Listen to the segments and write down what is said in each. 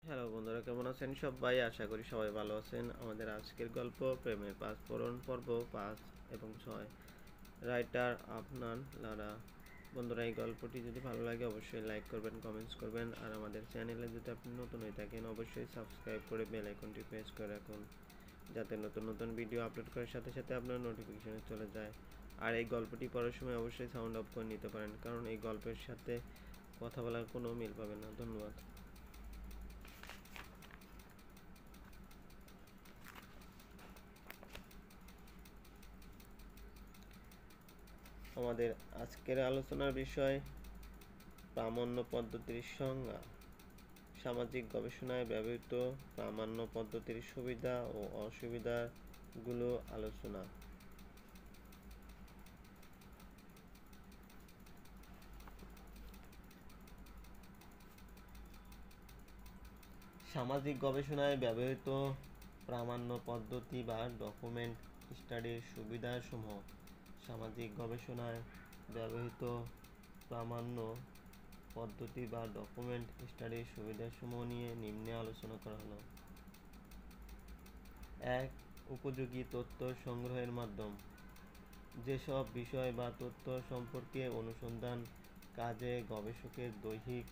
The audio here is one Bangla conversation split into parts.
হ্যালো বন্ধুরা, কেমন আছেন সবাই? আশা করি সবাই ভালো আছেন। আমাদের আজকের গল্প প্রেমের পাঁচফোড়ন পর্ব 5 এবং 6। রাইটার আফনান লারা। বন্ধুরা, এই গল্পটি যদি ভালো লাগে অবশ্যই লাইক করবেন, কমেন্টস করবেন, আর আমাদের চ্যানেলে যদি আপনি নতুন হয়ে থাকেন অবশ্যই সাবস্ক্রাইব করে বেল আইকনটি প্রেস করে রাখুন, যাতে নতুন নতুন ভিডিও আপলোড করার সাথে সাথে আপনার নোটিফিকেশনে চলে যায়। আর এই গল্পটি পড়ার সময় অবশ্যই সাউন্ড অফ করে নিতে পারেন, কারণ এই গল্পের সাথে কথা বলার কোনো মিল পাবেন না। ধন্যবাদ। আমাদের আজকের আলোচনার বিষয় প্রামাণ্য পদ্ধতির সংজ্ঞা। সামাজিক গবেষণায় ব্যবহৃত প্রামাণ্য পদ্ধতির সুবিধা ও অসুবিধাগুলো আলোচনা। সামাজিক গবেষণায় ব্যবহৃত প্রামাণ্য পদ্ধতি বা ডকুমেন্ট স্টাডির সুবিধাসমূহ। সামাজিক গবেষণায় ব্যবহৃত প্রামাণ্য পদ্ধতি বা ডকুমেন্ট স্টাডির সুবিধাসমূহ নিয়ে নিম্নে আলোচনা করা হলো। 1. উপযোগী তথ্য সংগ্রহের মাধ্যম। যেসব বিষয় বা তথ্য সম্পর্কে অনুসন্ধান কাজে গবেষকের দৈহিক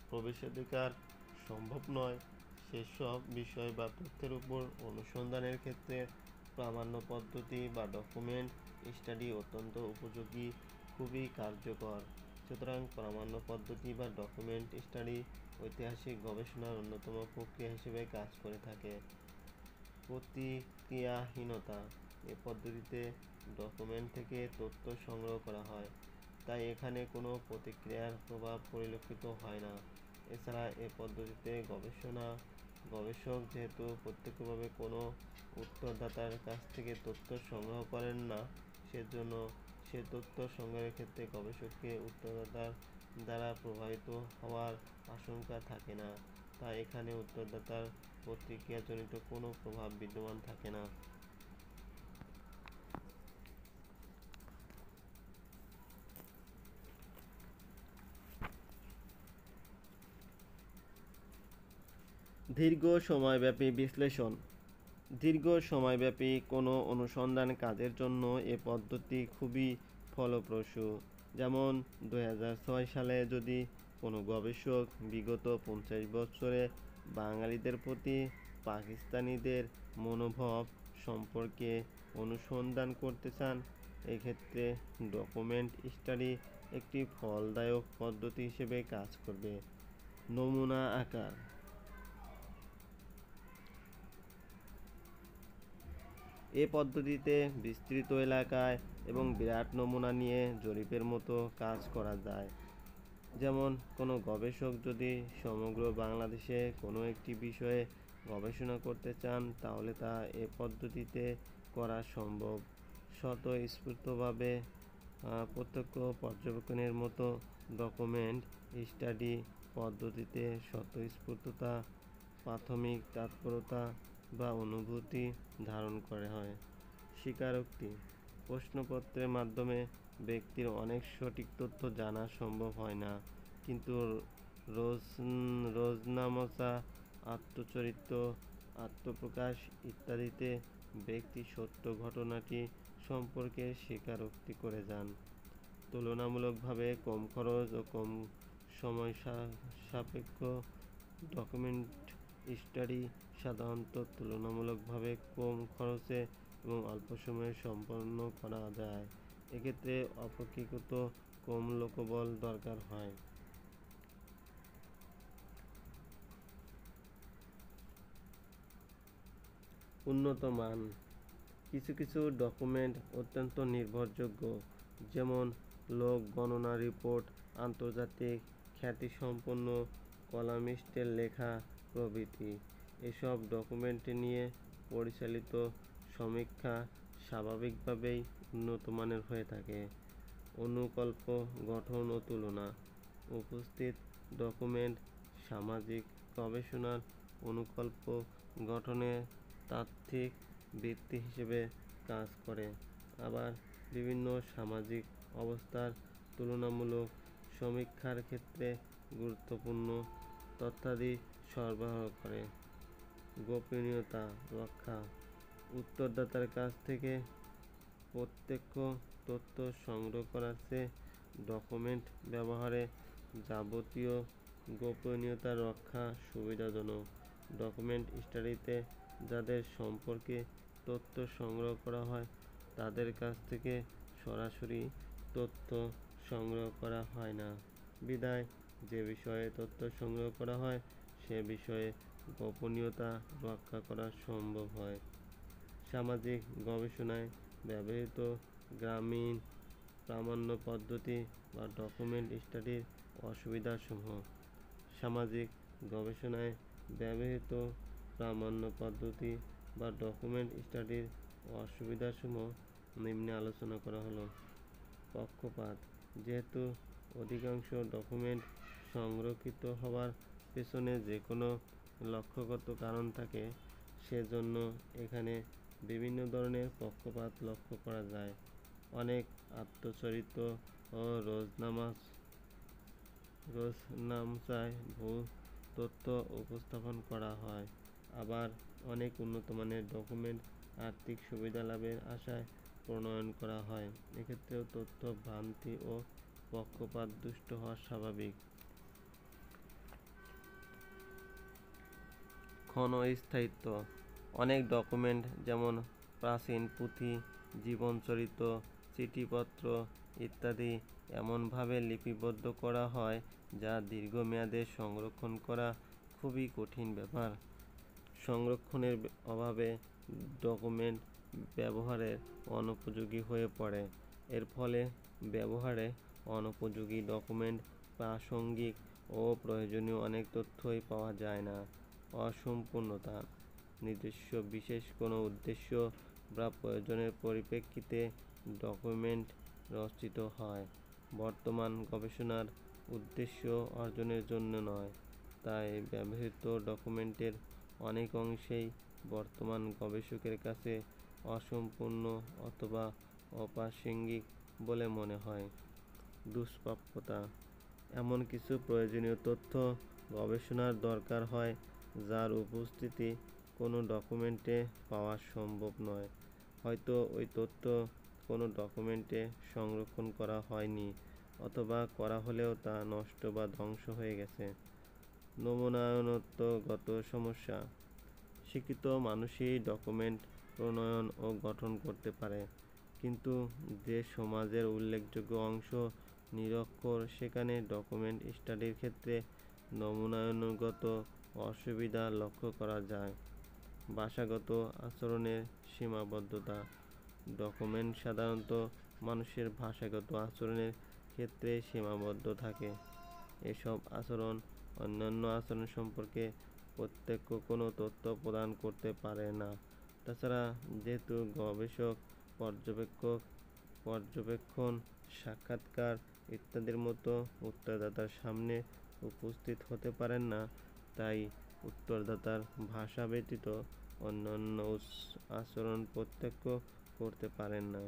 প্রবেশাধিকার সম্ভব নয়, সেসব বিষয় বা তথ্যের উপর অনুসন্ধানের ক্ষেত্রে প্রামাণ্য পদ্ধতি বা ডকুমেন্ট স্টাডি অত্যন্ত উপযোগী, খুবই কার্যকর। সুতরাং প্রামাণ্য পদ্ধতি বা ডকুমেন্ট স্টাডি ঐতিহাসিক গবেষণার অন্যতম প্রক্রিয়া হিসেবে কাজ করে থাকে। প্রতিক্রিয়াহীনতা। এ পদ্ধতিতে ডকুমেন্ট থেকে তথ্য সংগ্রহ করা হয়, তাই এখানে কোনো প্রতিক্রিয়ার প্রভাব পরিলক্ষিত হয় না। এছাড়া এ পদ্ধতিতে গবেষক যেহেতু প্রত্যক্ষভাবে কোনো উত্তরদাতার কাছ থেকে তথ্য সংগ্রহ করেন না, সেজন্য সে তথ্য সংগ্রহের ক্ষেত্রে গবেষককে উত্তরদাতার দ্বারা প্রভাবিত হওয়ার আশঙ্কা থাকে না, তাই এখানে উত্তরদাতার প্রতিক্রিয়াজনিত কোনো প্রভাব বিদ্যমান থাকে না। দীর্ঘ সময়ব্যাপী বিশ্লেষণ। দীর্ঘ সময়ব্যাপী কোনো অনুসন্ধান কাজের জন্য এ পদ্ধতি খুবই ফলপ্রসূ। যেমন 2006 সালে যদি কোনো গবেষক বিগত 50 বছরে বাঙালিদের প্রতি পাকিস্তানিদের মনোভাব সম্পর্কে অনুসন্ধান করতে চান, এক্ষেত্রে ডকুমেন্ট স্টাডি একটি ফলদায়ক পদ্ধতি হিসেবে কাজ করবে। নমুনা আকার। এ পদ্ধতিতে বিস্তৃত এলাকায় এবং বিরাট নমুনা নিয়ে জরিপের মতো কাজ করা যায়। যেমন কোনো গবেষক যদি সমগ্র বাংলাদেশে কোনো একটি বিষয়ে গবেষণা করতে চান, তাহলে তা এ পদ্ধতিতে করা সম্ভব। স্বতঃস্ফূর্তভাবে প্রত্যক্ষ পর্যবেক্ষণের মতো ডকুমেন্ট স্টাডি পদ্ধতিতে স্বতঃস্ফূর্ততা, প্রাথমিক তৎপরতা বা অনুভূতি ধারণ করা হয়। স্বীকারোক্তি। প্রশ্নপত্রের মাধ্যমে ব্যক্তির অনেক সঠিক তথ্য জানা সম্ভব হয় না, কিন্তু রোজনামচা, আত্মচরিত্র, আত্মপ্রকাশ ইত্যাদিতে ব্যক্তি সত্য ঘটনাটি সম্পর্কে স্বীকারোক্তি করে যান। তুলনামূলকভাবে কম খরচ ও কম সময় সাপেক্ষ। ডকুমেন্ট স্টাডি সাধারণত তুলনামূলকভাবে কম খরচে এবং অল্প সময়ে সম্পন্ন করা যায়। এক্ষেত্রে অপেক্ষাকৃত কম লোকবল দরকার হয়। উন্নত মান। কিছু কিছু ডকুমেন্ট অত্যন্ত নির্ভরযোগ্য, যেমন লোক গণনা রিপোর্ট, আন্তর্জাতিক খ্যাতিসম্পন্ন কলামিস্টের লেখা প্রভৃতি। এসব ডকুমেন্ট নিয়ে পরিচালিত সমীক্ষা স্বাভাবিকভাবেই উন্নত মানের হয়ে থাকে। অনুকল্প গঠন ও তুলনা। উপস্থিত ডকুমেন্ট সামাজিক গবেষণার অনুকল্প গঠনে তাত্ত্বিক ভিত্তি হিসেবে কাজ করে। আবার বিভিন্ন সামাজিক অবস্থার তুলনামূলক সমীক্ষার ক্ষেত্রে গুরুত্বপূর্ণ তথ্যাদি সরবরাহ করে। গোপনীয়তা রক্ষা, উত্তরদাতার কাছ থেকে প্রত্যক্ষ তথ্য সংগ্রহ করার চেয়ে ডকুমেন্ট ব্যবহারে যাবতীয় গোপনীয়তা রক্ষা সুবিধাজনক। ডকুমেন্ট স্টাডিতে যাদের সম্পর্কে তথ্য সংগ্রহ করা হয় তাদের কাছ থেকে সরাসরি তথ্য সংগ্রহ করা হয় না, বিধায় যে বিষয়ে তথ্য সংগ্রহ করা হয় সে বিষয়ে গোপনীয়তা রক্ষা করা সম্ভব হয়। সামাজিক গবেষণায় ব্যবহৃত গ্রামীণ প্রামাণ্য পদ্ধতি বা ডকুমেন্ট স্টাডির অসুবিধাসমূহ। সামাজিক গবেষণায় ব্যবহৃত প্রামাণ্য পদ্ধতি বা ডকুমেন্ট স্টাডির অসুবিধাসমূহ নিম্নে আলোচনা করা হলো। পক্ষপাত, যেহেতু অধিকাংশ ডকুমেন্ট সংরক্ষিত হওয়ার পেছনে যে কোনো লক্ষ্যগত কারণ থাকে, সেজন্য এখানে বিভিন্ন ধরনের পক্ষপাত লক্ষ্য করা যায়। অনেক আত্মচরিত ও রোজনামচায় ভুল তথ্য উপস্থাপন করা হয়। আবার অনেক উন্নতমানের ডকুমেন্ট আর্থিক সুবিধা লাভের আশায় প্রণয়ন করা হয়। এক্ষেত্রেও তথ্য ভ্রান্তি ও পক্ষপাতদুষ্ট হওয়া স্বাভাবিক। ক্ষণস্থায়িত্ব, অনেক ডকুমেন্ট যেমন প্রাচীন পুঁথি, জীবনচরিত, চিঠিপত্র ইত্যাদি এমনভাবে লিপিবদ্ধ করা হয় যা দীর্ঘমেয়াদে সংরক্ষণ করা খুবই কঠিন ব্যাপার। সংরক্ষণের অভাবে ডকুমেন্ট ব্যবহারের অনুপযোগী হয়ে পড়ে। এর ফলে ব্যবহারে অনুপযোগী ডকুমেন্ট প্রাসঙ্গিক ও প্রয়োজনীয় অনেক তথ্যই পাওয়া যায় না। অসম্পূর্ণতা, নিজস্ব বিশেষ কোনো উদ্দেশ্য বা প্রয়োজনের পরিপ্রেক্ষিতে ডকুমেন্ট রচিত হয়, বর্তমান গবেষণার উদ্দেশ্য অর্জনের জন্য নয়। তাই ব্যবহৃত ডকুমেন্টের অনেক অংশেই বর্তমান গবেষকের কাছে অসম্পূর্ণ অথবা অপ্রাসঙ্গিক বলে মনে হয়। দুষ্প্রাপ্যতা, এমন কিছু প্রয়োজনীয় তথ্য গবেষণার দরকার হয় যার উপস্থিতি কোনো ডকুমেন্টে পাওয়া সম্ভব নয়। হয়তো ওই তথ্য কোনো ডকুমেন্টে সংরক্ষণ করা হয়নি, অথবা করা হলেও তা নষ্ট বা ধ্বংস হয়ে গেছে। নমুনায়নত্বগত সমস্যা, শিক্ষিত মানুষই ডকুমেন্ট প্রণয়ন ও গঠন করতে পারে, কিন্তু যে সমাজের উল্লেখযোগ্য অংশ নিরক্ষর সেখানে ডকুমেন্ট স্টাডির ক্ষেত্রে নমুনায়নগত অসুবিধা লক্ষ্য করা যায়। ভাষাগত আচরণের সীমাবদ্ধতা, ডকুমেন্ট সাধারণত মানুষের ভাষাগত আচরণের ক্ষেত্রে সীমাবদ্ধ থাকে। এসব আচরণ অন্যান্য আচরণ সম্পর্কে প্রত্যক্ষ কোনো তথ্য প্রদান করতে পারে না। তাছাড়া যেহেতু গবেষক পর্যবেক্ষণ, সাক্ষাৎকার ইত্যাদির মতো উত্তরদাতার সামনে উপস্থিত হতে পারেন না, তাই উত্তরদাতার ভাষা ব্যতীত অন্যান্য আচরণ প্রত্যক্ষ করতে পারেন না।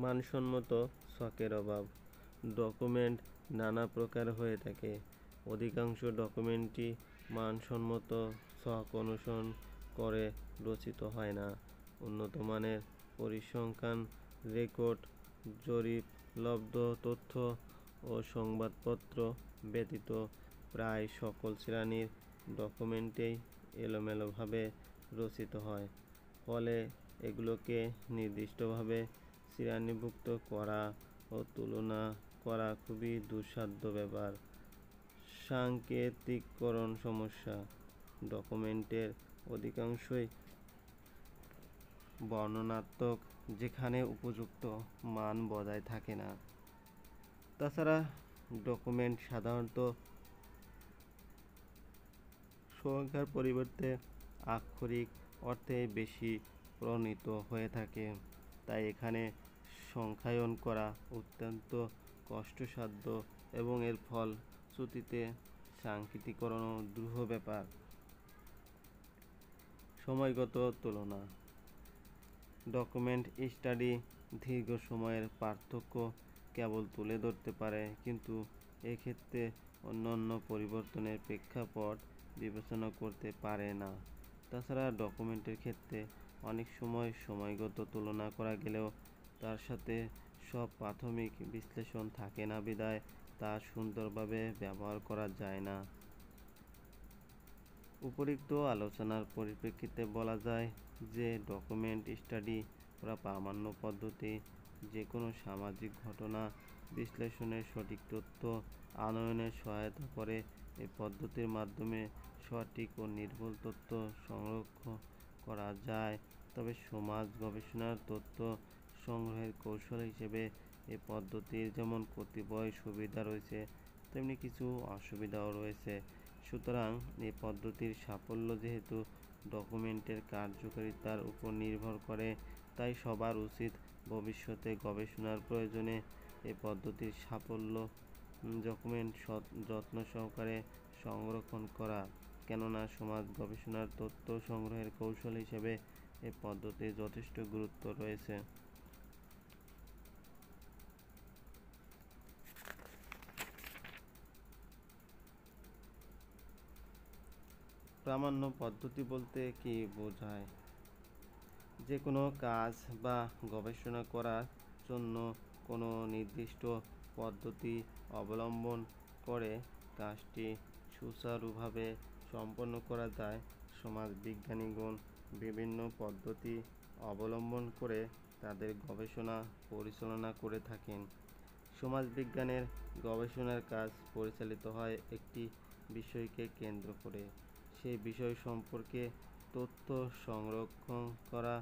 মানসম্মত ছকের অভাব, ডকুমেন্ট নানা প্রকার হয়ে থাকে। অধিকাংশ ডকুমেন্টই মানসম্মত ছক অনুসরণ করে রচিত হয় না। উন্নত মানের পরিসংখ্যান, রেকর্ড, জরিপলব্ধ তথ্য ও সংবাদপত্র ব্যতীত প্রায় সকল শ্রেণীর ডকুমেন্টই এলোমেলোভাবে রচিত হয়। ফলে এগুলোকে নির্দিষ্টভাবে শ্রেণীভুক্ত করা ও তুলনা করা খুবই দুঃসাধ্য ব্যাপার। সাংকেতিককরণ সমস্যা, ডকুমেন্টের অধিকাংশই বর্ণনাত্মক, যেখানে উপযুক্ত মান বজায় থাকে না। তাছাড়া ডকুমেন্ট সাধারণত সংখ্যার পরিবর্তে আক্ষরিক অর্থে বেশি প্রণীত হয়ে থাকে। তাই এখানে সংখ্যায়ন করা অত্যন্ত কষ্টসাধ্য এবং এর ফলশ্রুতিতে সাংকেতিককরণও দুরূহ ব্যাপার। সময়গত তুলনা, ডকুমেন্ট স্টাডি দীর্ঘ সময়ের পার্থক্য কেবল তুলে ধরতে পারে, কিন্তু এক্ষেত্রে অন্যান্য পরিবর্তনের প্রেক্ষাপট বিবেচনা করতে পারে না। তাছাড়া ডকুমেন্টের ক্ষেত্রে অনেক সময় সময়গত তুলনা করা গেলেও তার সাথে সব প্রাথমিক বিশ্লেষণ থাকে না বিধায় তা সুন্দরভাবে ব্যবহার করা যায় না। উপরিউক্ত আলোচনার পরিপ্রেক্ষিতে বলা যায় যে ডকুমেন্ট স্টাডি বা প্রামাণ্য পদ্ধতি যে কোনো সামাজিক ঘটনা বিশ্লেষণের সঠিক তথ্য আনয়নে সহায়তা করে। এই পদ্ধতির মাধ্যমে সঠিক ও নির্ভুল তথ্য সংরক্ষণ করা যায়। তবে সমাজ গবেষণার তথ্য সংগ্রহের কৌশল হিসেবে এই পদ্ধতির যেমন কতিপয় সুবিধা রয়েছে, তেমনি কিছু অসুবিধাও রয়েছে। সুতরাং এই পদ্ধতির সাফল্য যেহেতু ডকুমেন্টের কার্যকারিতার উপর নির্ভর করে, তাই সবার উচিত ভবিষ্যতে গবেষণার প্রয়োজনে এই পদ্ধতির সাফল্য ডকুমেন্ট যত্ন সহকারে সংরক্ষণ করা। কেননা সমাজ গবেষণার তথ্য সংগ্রহের কৌশল হিসেবে এই পদ্ধতির যথেষ্ট গুরুত্ব রয়েছে। প্রামাণ্য পদ্ধতি বলতে কি বোঝায়? যে কোনো কাজ বা গবেষণা করার জন্য কোনো নির্দিষ্ট পদ্ধতি অবলম্বন করে কাজটি সুচারুভাবে সম্পন্ন করা যায়। সমাজবিজ্ঞানীগণ বিভিন্ন পদ্ধতি অবলম্বন করে তাদের গবেষণা পরিচালনা করে থাকেন। সমাজবিজ্ঞানের গবেষণার কাজ পরিচালিত হয় একটি বিষয়কে কেন্দ্র করে। সেই বিষয় সম্পর্কে তথ্য সংরক্ষণ করা,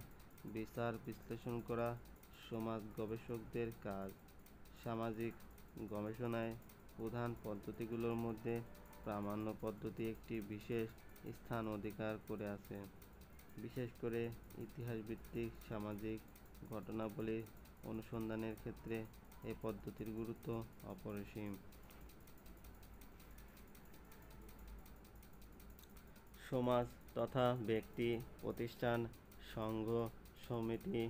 বিচার বিশ্লেষণ করা সমাজ গবেষকদের কাজ। সামাজিক গবেষণায় প্রধান পদ্ধতিগুলোর মধ্যে প্রামাণ্য পদ্ধতি একটি বিশেষ স্থান অধিকার করে আছে। বিশেষ করে ইতিহাসভিত্তিক সামাজিক ঘটনাবলী অনুসন্ধানের ক্ষেত্রে এই পদ্ধতির গুরুত্ব অপরিসীম। সমাজ তথা ব্যক্তি, প্রতিষ্ঠান, সংঘ, সমিতি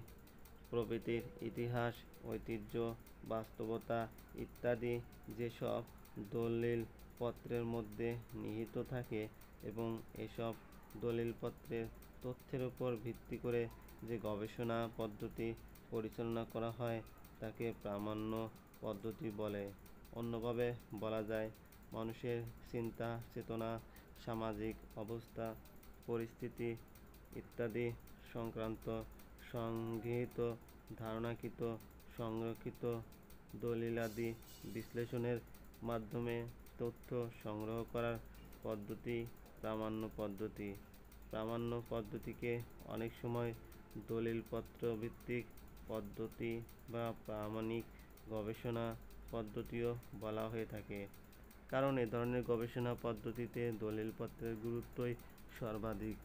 প্রভৃতির ইতিহাস, ঐতিহ্য, বাস্তবতা ইত্যাদি যেসব দলিলপত্রের মধ্যে নিহিত থাকে এবং এসব দলিলপত্রের তথ্যের উপর ভিত্তি করে যে গবেষণা পদ্ধতি পরিচালনা করা হয় তাকে প্রামাণ্য পদ্ধতি বলে। অন্যভাবে বলা যায়, মানুষের চিন্তা চেতনা, সামাজিক অবস্থা, পরিস্থিতি ইত্যাদি সংক্রান্ত সংগৃহীত, ধারণাকৃত, সংরক্ষিত দলিলাদি বিশ্লেষণের মাধ্যমে তথ্য সংগ্রহ করার পদ্ধতি প্রামাণ্য পদ্ধতি। প্রামাণ্য পদ্ধতিকে অনেক সময় দলিলপত্র ভিত্তিক পদ্ধতি বা প্রামাণিক গবেষণা পদ্ধতিও বলা হয়ে থাকে, কারণ এ ধরনের গবেষণা পদ্ধতিতে দলিলপত্রের গুরুত্বই সর্বাধিক।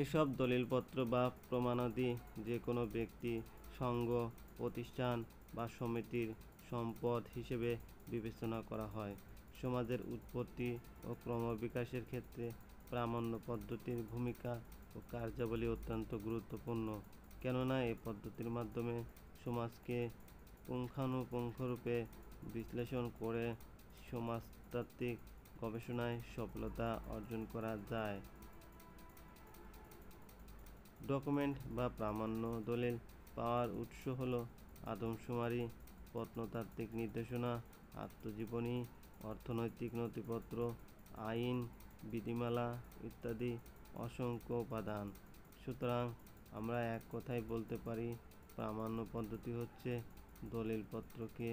এসব দলিলপত্র বা প্রমাণাদি যে কোনো ব্যক্তি, সংঘ, প্রতিষ্ঠান বা সমিতির সম্পদ হিসেবে বিবেচনা করা হয়। সমাজের উৎপত্তি ও ক্রমবিকাশের ক্ষেত্রে প্রামাণ্য পদ্ধতির ভূমিকা ও কার্যাবলী অত্যন্ত গুরুত্বপূর্ণ। কেননা এই পদ্ধতির মাধ্যমে সমাজকে পুঙ্খানুপুঙ্খরূপে বিশ্লেষণ করে সমাজতাত্ত্বিক গবেষণায় সফলতা অর্জন করা যায়। ডকুমেন্ট বা প্রামাণ্য দলিল পাওয়ার উৎস হল আদমশুমারি, প্রত্নতাত্ত্বিক নির্দেশনা, আত্মজীবনী, অর্থনৈতিক নথিপত্র, আইন, বিধিমালা ইত্যাদি অসংখ্য উপাদান। সুতরাং আমরা এক কথায় বলতে পারি, প্রামাণ্য পদ্ধতি হচ্ছে দলিলপত্রকে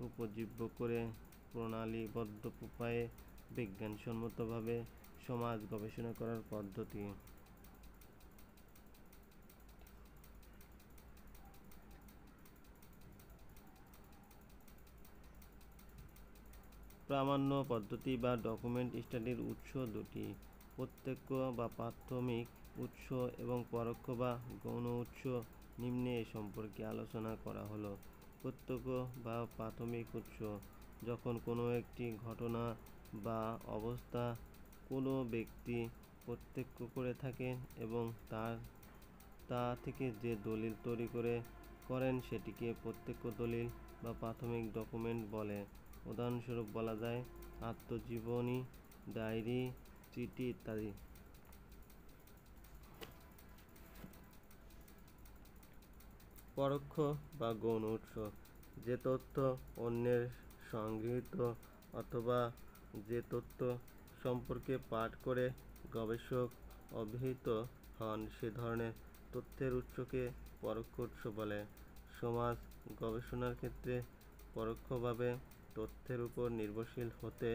উপজীব্য করে প্রণালীবদ্ধ উপায়ে বিজ্ঞানসম্মতভাবে সমাজ গবেষণা করার পদ্ধতি। প্রামাণ্য পদ্ধতি বা ডকুমেন্ট স্টাডির উৎস দুটি: প্রত্যক্ষ বা প্রাথমিক উৎস এবং পরোক্ষ বা গৌণ উৎস। নিম্নে এ সম্পর্কে আলোচনা করা হলো। প্রত্যক্ষ বা প্রাথমিক উৎস: যখন কোনো একটি ঘটনা বা অবস্থা কোনো ব্যক্তি প্রত্যক্ষ করে থাকেন এবং তা থেকে যে দলিল তৈরি করে করেন সেটিকে প্রত্যক্ষ দলিল বা প্রাথমিক ডকুমেন্ট বলে। উদাহরণস্বরূপ বলা যায় আত্মজীবনী, ডায়েরি, চিঠি ইত্যাদি। পরোক্ষ বা গৌণ উৎস, যে তথ্য অন্যের সংগৃহীত অথবা যে তথ্য সম্পর্কে পাঠ করে গবেষক অবহিত হন সে ধরনের তথ্যের উৎসকে পরোক্ষ উৎস বলে। সমাজ গবেষণার ক্ষেত্রে পরোক্ষভাবে তথ্যের উপর নির্ভরশীল হতে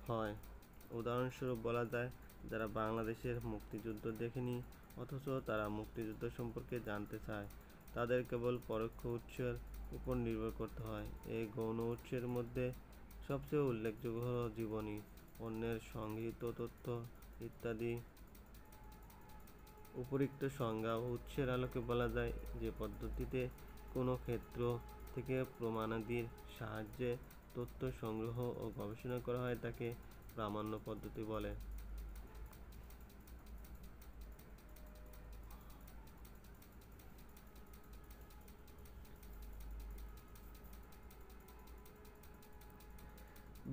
হয়। উদাহরণস্বরূপ বলা যায় যারা বাংলাদেশের মুক্তিযুদ্ধ দেখেনি অথচ তারা মুক্তিযুদ্ধ সম্পর্কে জানতে চায়, তাদের কেবল পরোক্ষ উৎসের উপর নির্ভর করতে হয়। এই গৌণ উৎসের মধ্যে সবচেয়ে উল্লেখযোগ্য হল জীবনী, অন্যের সংগৃহীত তথ্য ইত্যাদি। উপরিক্ত সংজ্ঞা ও উৎসের আলোকে বলা যায় যে পদ্ধতিতে কোনো ক্ষেত্র থেকে প্রমাণাদির সাহায্যে তথ্য সংগ্রহ ও গবেষণা করা হয় তাকে প্রামাণ্য পদ্ধতি বলে।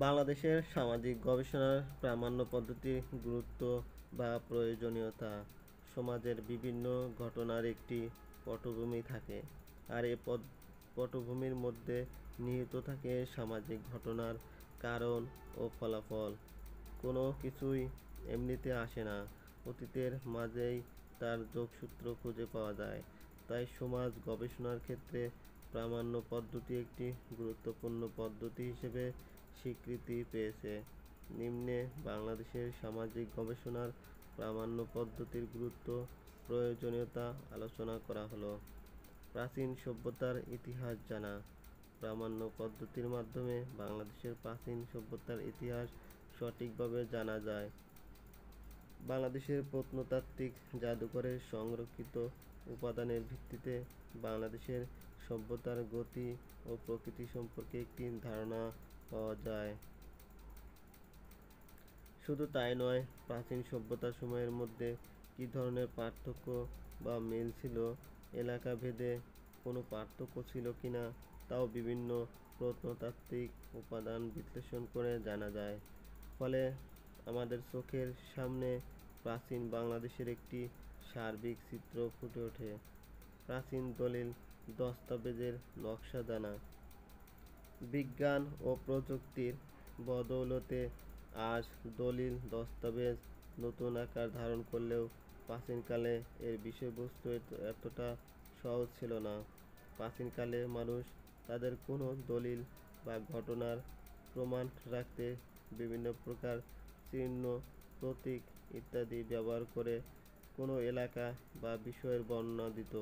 বাংলাদেশের সামাজিক গবেষণার প্রামাণ্য পদ্ধতির গুরুত্ব বা প্রয়োজনীয়তা। সমাজের বিভিন্ন ঘটনার একটি পটভূমি থাকে, আর এ পটভূমির মধ্যে নিহিত থাকে সামাজিক ঘটনার কারণ ও ফলাফল। কোনো কিছুই এমনিতে আসে না, অতীতের মাঝেই তার যোগসূত্র খুঁজে পাওয়া যায়। তাই সমাজ গবেষণার ক্ষেত্রে প্রামাণ্য পদ্ধতি একটি গুরুত্বপূর্ণ পদ্ধতি হিসেবে স্বীকৃতি পেয়েছে। নিম্নে বাংলাদেশের সামাজিক গবেষণার প্রামাণ্য পদ্ধতির গুরুত্ব, প্রয়োজনীয়তা আলোচনা করা হলো। প্রাচীন সভ্যতার ইতিহাস জানা। প্রামাণ্য পদ্ধতির মাধ্যমে বাংলাদেশের প্রাচীন সভ্যতার ইতিহাস সঠিকভাবে জানা যায়। বাংলাদেশের প্রত্নতাত্ত্বিক জাদুঘরে সংরক্ষিত উপাদানের ভিত্তিতে বাংলাদেশের সভ্যতার গতি ও প্রকৃতি সম্পর্কে একটি ধারণা পাওয়া যায়। শুধু তাই নয়, প্রাচীন সভ্যতাসমূহের মধ্যে কী ধরনের পার্থক্য বা মিল ছিল, এলাকা ভেদে কোনো পার্থক্য ছিল কিনা তাও বিভিন্ন প্রত্নতাত্ত্বিক উপাদান বিশ্লেষণ করে জানা যায়। ফলে আমাদের চোখের সামনে প্রাচীন বাংলাদেশের একটি সার্বিক চিত্র ফুটে ওঠে। প্রাচীন দলিল দস্তাবেজের নকশা জানা। বিজ্ঞান ও প্রযুক্তির বদৌলতে আজ দলিল দস্তাবেজ নতুন আকার ধারণ করলেও প্রাচীনকালে এর বিষয়বস্তু এতটা সহজ ছিল না। প্রাচীনকালে মানুষ তাদের কোনো দলিল বা ঘটনার প্রমাণ রাখতে বিভিন্ন প্রকার চিহ্ন, প্রতীক ইত্যাদি ব্যবহার করে কোনো এলাকা বা বিষয়ের বর্ণনা দিত।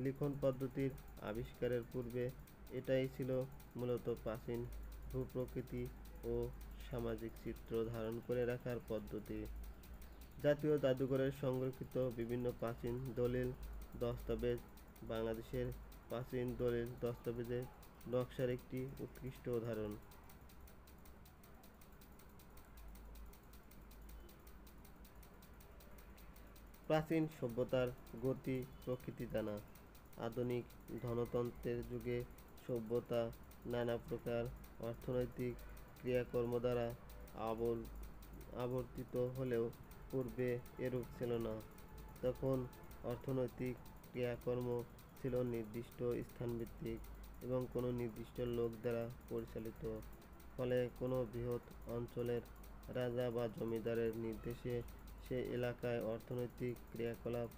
লিখন পদ্ধতির আবিষ্কারের পূর্বে এটাই ছিল মূলত প্রাচীন ভূপ্রকৃতি ও সামাজিক চিত্র ধারণ করে রাখার পদ্ধতি। জাতীয় জাদুঘরে সংরক্ষিত বিভিন্ন প্রাচীন দলিল দস্তাবেজ বাংলাদেশের প্রাচীন দলিল দস্তাবেজের নকশার একটি উৎকৃষ্ট উদাহরণ। প্রাচীন সভ্যতার গতি প্রকৃতি জানা। আধুনিক ধনতন্ত্রের যুগে সভ্যতা নানা প্রকার অর্থনৈতিক ক্রিয়াকর্ম দ্বারা আবর্তিত হলেও পূর্বে এরূপ ছিল না। তখন অর্থনৈতিক ক্রিয়াকর্ম ছিল নির্দিষ্ট স্থানভিত্তিক এবং কোনো নির্দিষ্ট লোক দ্বারা পরিচালিত। ফলে কোনো বৃহৎ অঞ্চলের রাজা বা জমিদারের নির্দেশে সে এলাকায় অর্থনৈতিক ক্রিয়াকলাপ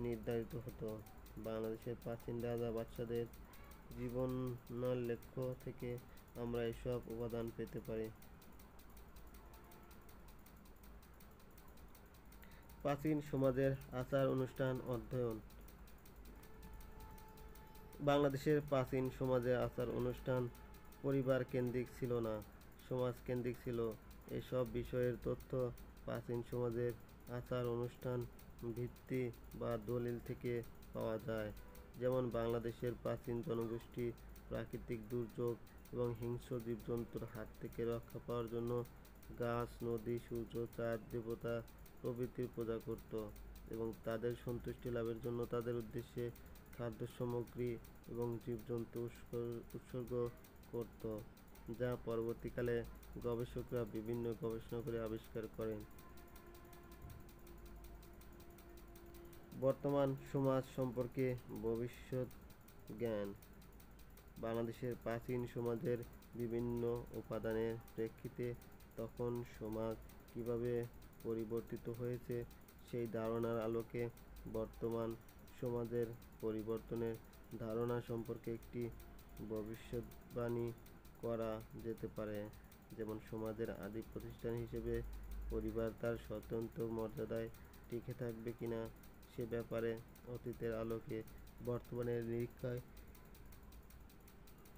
নির্ধারিত হতো। বাংলাদেশের প্রাচীন রাজা বাদশাদের জীবনালেখ্য থেকে আমরা এসব উপাদান পেতে পারি। প্রাচীন সমাজের আচার অনুষ্ঠান অধ্যয়ন। বাংলাদেশের প্রাচীন সমাজের আচার অনুষ্ঠান পরিবার কেন্দ্রিক ছিল না, সমাজ কেন্দ্রিক ছিল। এসব বিষয়ের তথ্য প্রাচীন সমাজের আচার অনুষ্ঠান ভিত্তি বা দলিল থেকে পাওয়া যায়। যেমন বাংলাদেশের প্রাচীন জনগোষ্ঠী প্রাকৃতিক দুর্যোগ এবং হিংস্র জীবজন্তুর হাত থেকে রক্ষা পাওয়ার জন্য গাছ, নদী, সূর্য, চাঁদ, দেবতা প্রভৃতির পূজা করত এবং তাদের সন্তুষ্টি লাভের জন্য তাদের উদ্দেশ্যে খাদ্য সামগ্রী এবং জীবজন্তু উৎসর্গ করত, যা পরবর্তীকালে গবেষকরা বিভিন্ন গবেষণা করে আবিষ্কার করেন। বর্তমান সমাজ সম্পর্কে ভবিষ্যৎ জ্ঞান। বাংলাদেশের প্রাচীন সমাজের বিভিন্ন উপাদানের প্রেক্ষিতে তখন সমাজ কিভাবে পরিবর্তিত হয়েছে সেই ধারণার আলোকে বর্তমান সমাজের পরিবর্তনের ধারণা সম্পর্কে একটি ভবিষ্যদ্বাণী করা যেতে পারে। যেমন সমাজের আদি প্রতিষ্ঠান হিসেবে পরিবার তার স্বতন্ত্র মর্যাদায় টিকে থাকবে কিনা সে ব্যাপারে অতীতের আলোকে বর্তমানের নিরীক্ষায়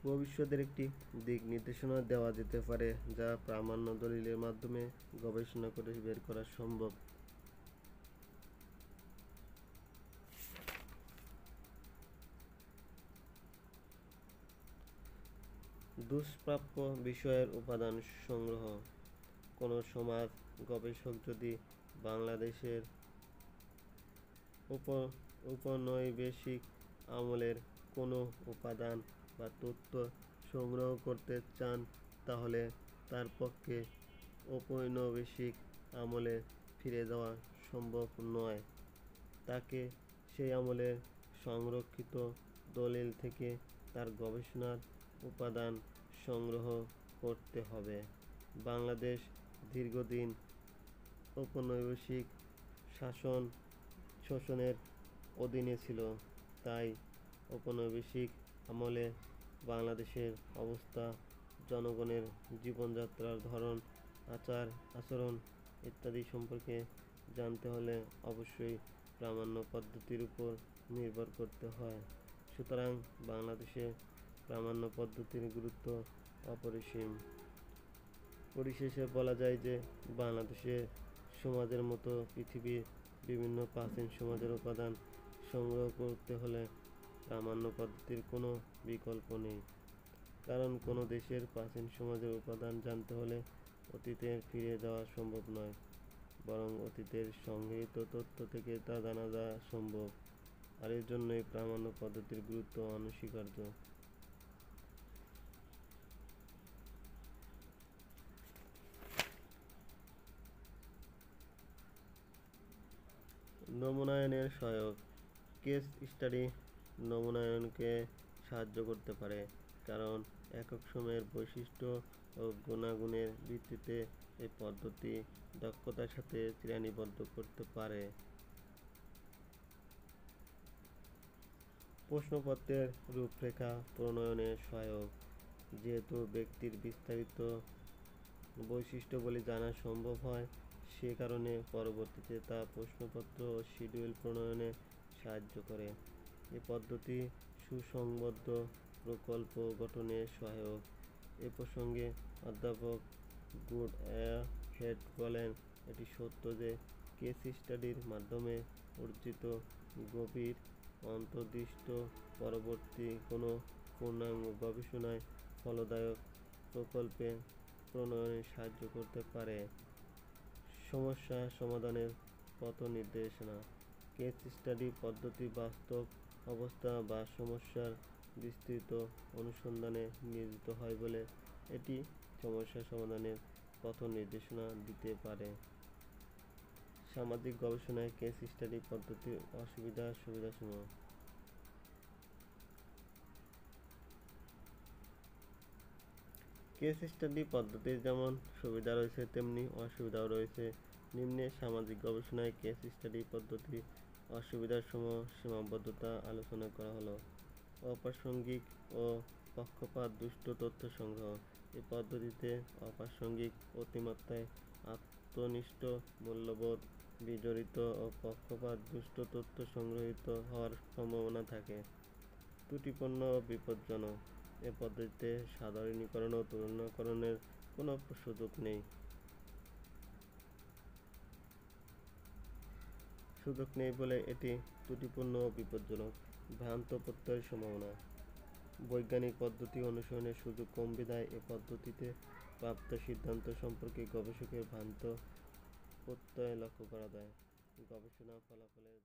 ভবিষ্যতের একটি দিক নির্দেশনা দেওয়া যেতে পারে, যা প্রামাণ্য দলিলের মাধ্যমে গবেষণা করে বের করা সম্ভব। দুষ্প্রাপ্য বিষয়ের উপাদান সংগ্রহ। কোনো সমাজ গবেষক যদি বাংলাদেশের উপনিবেশিক আমলের কোনো উপাদান বা তথ্য সংগ্রহ করতে চান, তাহলে তার পক্ষে ঔপনিবেশিক আমলে ফিরে যাওয়া সম্ভব নয়। তাকে সেই আমলের সংরক্ষিত দলিল থেকে তার গবেষণার উপাদান সংগ্রহ করতে হবে। বাংলাদেশ দীর্ঘদিন ঔপনিবেশিক শোষণের অধীনে ছিল, তাই ঔপনিবেশিক আমলে বাংলাদেশের অবস্থা, জনগণের জীবনযাত্রার ধরন, আচার আচরণ ইত্যাদি সম্পর্কে জানতে হলে অবশ্যই প্রামাণ্য পদ্ধতির উপর নির্ভর করতে হয়। সুতরাং বাংলাদেশে প্রামাণ্য পদ্ধতির গুরুত্ব অপরিসীম। পরিশেষে বলা যায় যে বাংলাদেশের সমাজের মতো পৃথিবীর বিভিন্ন প্রাচীন সমাজের উপাদান সংগ্রহ করতে হলে প্রামাণ্য পদ্ধতির কোনো বিকল্প নেই। কারণ কোনো দেশের প্রাচীন সমাজের উপাদান জানতে হলে অতীতে ফিরে যাওয়া সম্ভব নয়, বরং অতীতের সংগৃহীত তথ্য থেকে তা জানা সম্ভব। আর এর জন্যই প্রামাণ্য পদ্ধতির গুরুত্ব অনস্বীকার্য। নমুনায়নের সহায়ক। কেস স্টাডি নমুনায়নকে সাহায্য করতে পারে, কারণ একক সময়ের বৈশিষ্ট্য ও গুণাগুণের ভিত্তিতে এই পদ্ধতি দক্ষতার সাথে শ্রেণীবদ্ধ করতে পারে। প্রশ্নপত্রের রূপরেখা প্রণয়নে সহায়ক। যেহেতু ব্যক্তির বিস্তারিত বৈশিষ্ট্যগুলি জানা সম্ভব হয়, সে কারণে পরবর্তীতে তা প্রশ্নপত্র ও শিডিউল প্রণয়নে সাহায্য করে। এ পদ্ধতি সুসংবদ্ধ প্রকল্প গঠনে সহায়ক। এ প্রসঙ্গে অধ্যাপক গুডহেড বলেন, এটি সত্য যে কেস স্টাডির মাধ্যমে অর্জিত গভীর অন্তর্দৃষ্টি পরবর্তী কোনো পূর্ণাঙ্গ গবেষণায় ফলদায়ক প্রকল্পে প্রণয়নে সাহায্য করতে পারে। সমস্যা সমাধানের পথ নির্দেশনা। কেস স্টাডি পদ্ধতি বাস্তব অবস্থা বা সমস্যার বিস্তৃত অনুসন্ধানে নিয়োজিত হয় বলে এটি সমস্যা সমাধানের পথ নির্দেশনা দিতে পারে। সামাজিক গবেষণায় কেস স্টাডি পদ্ধতির অসুবিধা সুবিধাসমূহ। কেস স্টাডি পদ্ধতির যেমন সুবিধা রয়েছে তেমনি অসুবিধাও রয়েছে। নিম্নে সামাজিক গবেষণায় কেস স্টাডি পদ্ধতির অসুবিধাসমূহ সীমাবদ্ধতা আলোচনা করা হলো। অপ্রাসঙ্গিক ও পক্ষপাতদুষ্ট তথ্য সংগ্রহ। এই পদ্ধতিতে অপ্রাসঙ্গিক, অতিমাত্রায় আত্মনিষ্ঠ, মূল্যবোধ বিজড়িত ও পক্ষপাতদুষ্ট তথ্য সংগৃহীত হওয়ার সম্ভাবনা থাকে। ত্রুটিপূর্ণ ও বিপজ্জনক। এ পদ্ধতিতে সাধারণীকরণ ও তুলনাকরণের কোনো সুযোগ নেই বলে এটি ত্রুটিপূর্ণ ও বিপজ্জনক। ভ্রান্ত প্রত্যয়ের সম্ভাবনা। বৈজ্ঞানিক পদ্ধতি অনুসরণের সুযোগ কম বিধায় এ পদ্ধতিতে প্রাপ্ত সিদ্ধান্ত সম্পর্কে গবেষকের ভ্রান্ত প্রত্যয় লক্ষ্য করা যায়। গবেষণা ফলাফলের